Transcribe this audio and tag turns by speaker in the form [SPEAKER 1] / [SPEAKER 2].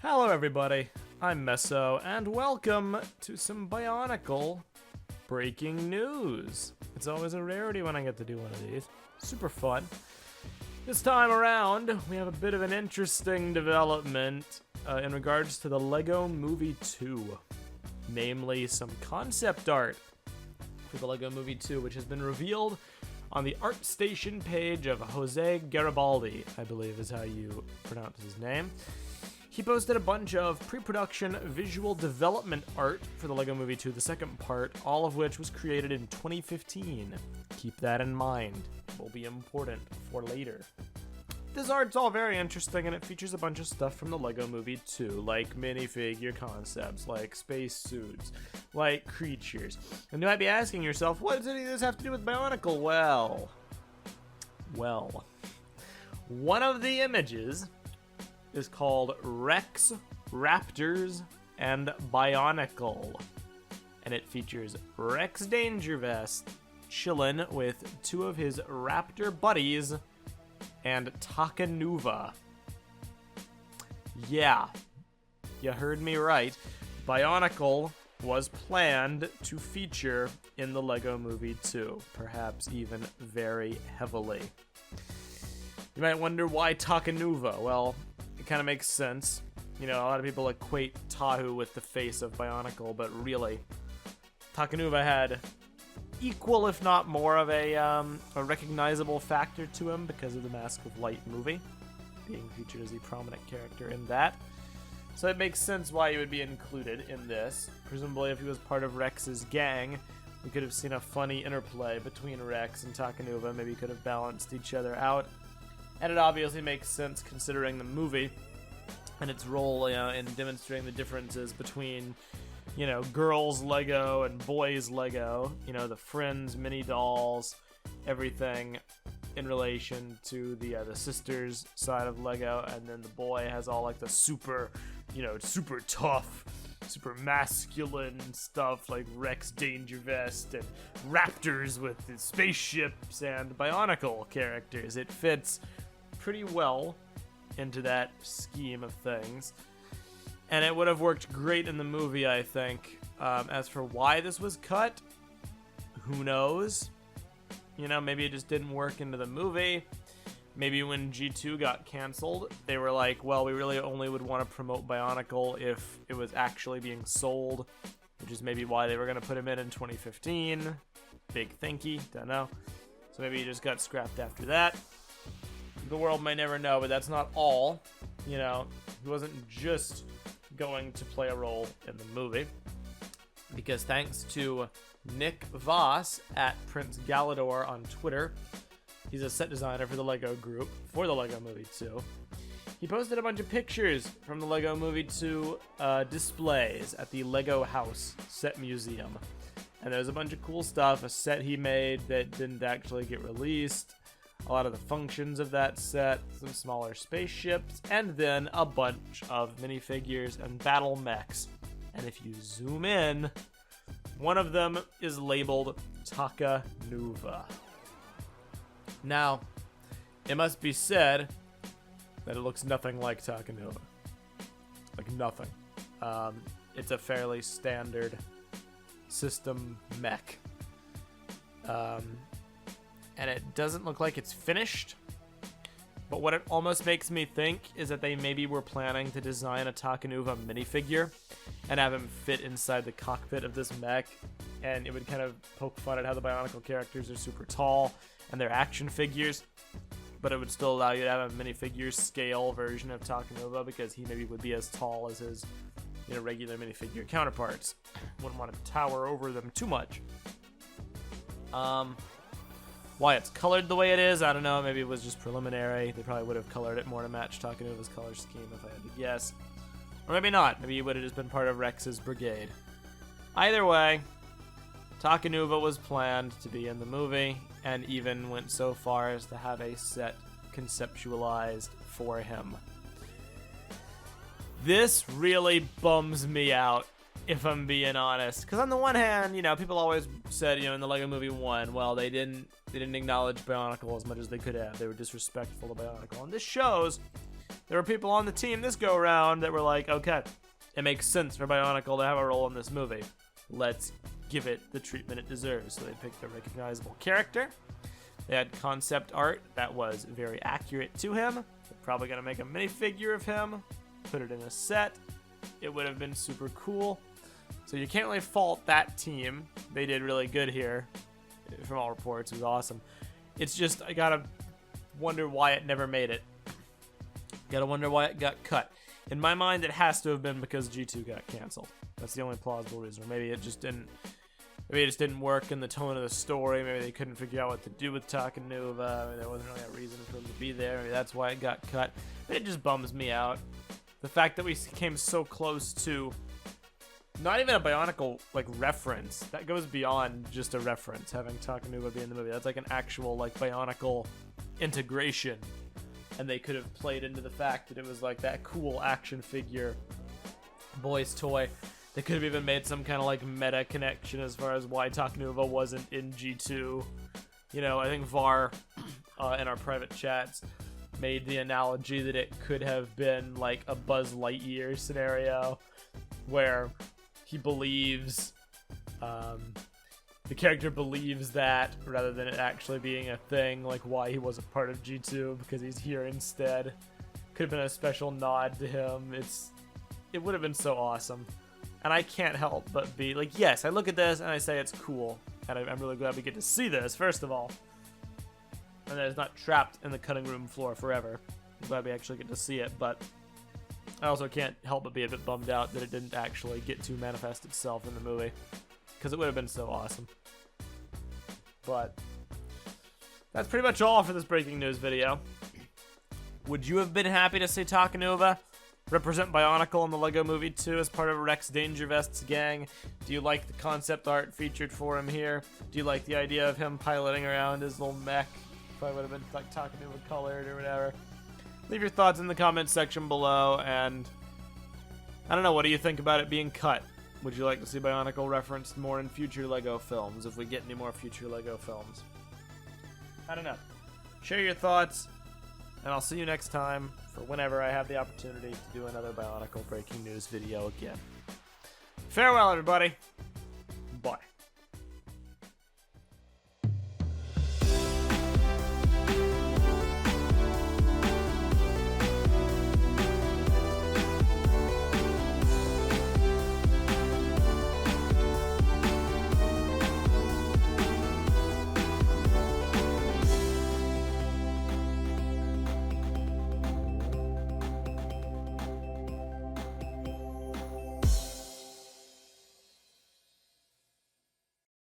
[SPEAKER 1] Hello everybody, I'm Meso, and welcome to some Bionicle breaking news. It's always a rarity when I get to do one of these. Super fun. This time around, we have a bit of an interesting development in regards to the LEGO Movie 2. Namely, some concept art for the LEGO Movie 2, which has been revealed on the ArtStation page of Jose Garibaldi, I believe is how you pronounce his name. He posted a bunch of pre-production visual development art for the LEGO Movie 2, the second part, all of which was created in 2015. Keep that in mind. It will be important for later. This art's all very interesting, and it features a bunch of stuff from the LEGO Movie 2, like minifigure concepts, like space suits, like creatures. And you might be asking yourself, what does any of this have to do with Bionicle? Well, one of the images is called Rex, Raptors, and Bionicle. And it features Rex Dangervest chillin' with two of his raptor buddies and Takanuva. Yeah, you heard me right. Bionicle was planned to feature in the LEGO Movie 2, perhaps even very heavily. You might wonder why Takanuva. Well, it kind of makes sense. You know, a lot of people equate Tahu with the face of Bionicle, but really, Takanuva had equal, if not more, of a recognizable factor to him because of the Mask of Light movie, being featured as a prominent character in that. So it makes sense why he would be included in this. Presumably, if he was part of Rex's gang, we could have seen a funny interplay between Rex and Takanuva. Maybe could have balanced each other out. And it obviously makes sense considering the movie and its role, in demonstrating the differences between, girls' Lego and boys' Lego. The Friends mini dolls, everything in relation to the sisters' side of Lego, and then the boy has all like the super tough, super masculine stuff like Rex Dangervest and Raptors with the spaceships and Bionicle characters. It fits pretty well into that scheme of things, and it would have worked great in the movie, I think. As for why this was cut, who knows? Maybe it just didn't work into the movie. Maybe when G2 got canceled, they were like, well, we really only would want to promote Bionicle if it was actually being sold, which is maybe why they were going to put him in 2015. Big thinky, don't know. So maybe he just got scrapped after that. The world may never know, but that's not all. He wasn't just going to play a role in the movie, because thanks to Nick Voss at Prince Galador on Twitter, he's a set designer for the LEGO group for the LEGO Movie 2. He posted a bunch of pictures from the LEGO Movie 2 displays at the LEGO House Set Museum. And there's a bunch of cool stuff, a set he made that didn't actually get released, a lot of the functions of that set, some smaller spaceships, and then a bunch of minifigures and battle mechs. And if you zoom in, one of them is labeled Takanuva. Now, it must be said that it looks nothing like Takanuva. Like nothing. It's a fairly standard system mech. And it doesn't look like it's finished. But what it almost makes me think is that they maybe were planning to design a Takanuva minifigure and have him fit inside the cockpit of this mech. And it would kind of poke fun at how the Bionicle characters are super tall and they're action figures. But it would still allow you to have a minifigure scale version of Takanuva, because he maybe would be as tall as his regular minifigure counterparts. Wouldn't want to tower over them too much. Why it's colored the way it is, I don't know. Maybe it was just preliminary. They probably would have colored it more to match Takanuva's color scheme if I had to guess. Or maybe not. Maybe it would have just been part of Rex's brigade. Either way, Takanuva was planned to be in the movie, and even went so far as to have a set conceptualized for him. This really bums me out, if I'm being honest. Because on the one hand, people always said, in the LEGO Movie 1, well, they didn't acknowledge Bionicle as much as they could have. They were disrespectful to Bionicle. And this shows there were people on the team this go around that were like, okay, it makes sense for Bionicle to have a role in this movie. Let's give it the treatment it deserves. So they picked a recognizable character. They had concept art that was very accurate to him. They're probably going to make a minifigure of him, put it in a set. It would have been super cool. So you can't really fault that team. They did really good here. From all reports, it was awesome. It's just, I gotta wonder why it never made it. Gotta wonder why it got cut. In my mind, it has to have been because G2 got canceled. That's the only plausible reason. Or maybe it just didn't. Maybe it just didn't work in the tone of the story. Maybe they couldn't figure out what to do with Takanuva. Maybe there wasn't really a reason for him to be there. Maybe that's why it got cut. But it just bums me out. The fact that we came so close to not even a Bionicle like reference. That goes beyond just a reference, having Takanuva be in the movie. That's like an actual like Bionicle integration. And they could have played into the fact that it was like that cool action figure boy's toy. They could have even made some kind of like meta connection as far as why Takanuva wasn't in G2. You know, I think VAR in our private chats made the analogy that it could have been like a Buzz Lightyear scenario where he believes, the character believes that rather than it actually being a thing, like why he wasn't part of G2 because he's here instead. Could have been a special nod to him. It would have been so awesome. And I can't help but be like, yes, I look at this and I say it's cool. And I'm really glad we get to see this, first of all. And that it's not trapped in the cutting room floor forever. I'm glad we actually get to see it, but I also can't help but be a bit bummed out that it didn't actually get to manifest itself in the movie. Because it would have been so awesome. But that's pretty much all for this breaking news video. Would you have been happy to see Takanuva represent Bionicle in the LEGO Movie 2 as part of Rex Dangervest's gang? Do you like the concept art featured for him here? Do you like the idea of him piloting around his little mech? Probably would have been like Takanuva colored or whatever. Leave your thoughts in the comments section below, and I don't know, what do you think about it being cut? Would you like to see Bionicle referenced more in future LEGO films, if we get any more future LEGO films? I don't know. Share your thoughts, and I'll see you next time for whenever I have the opportunity to do another Bionicle breaking news video again. Farewell, everybody. Bye.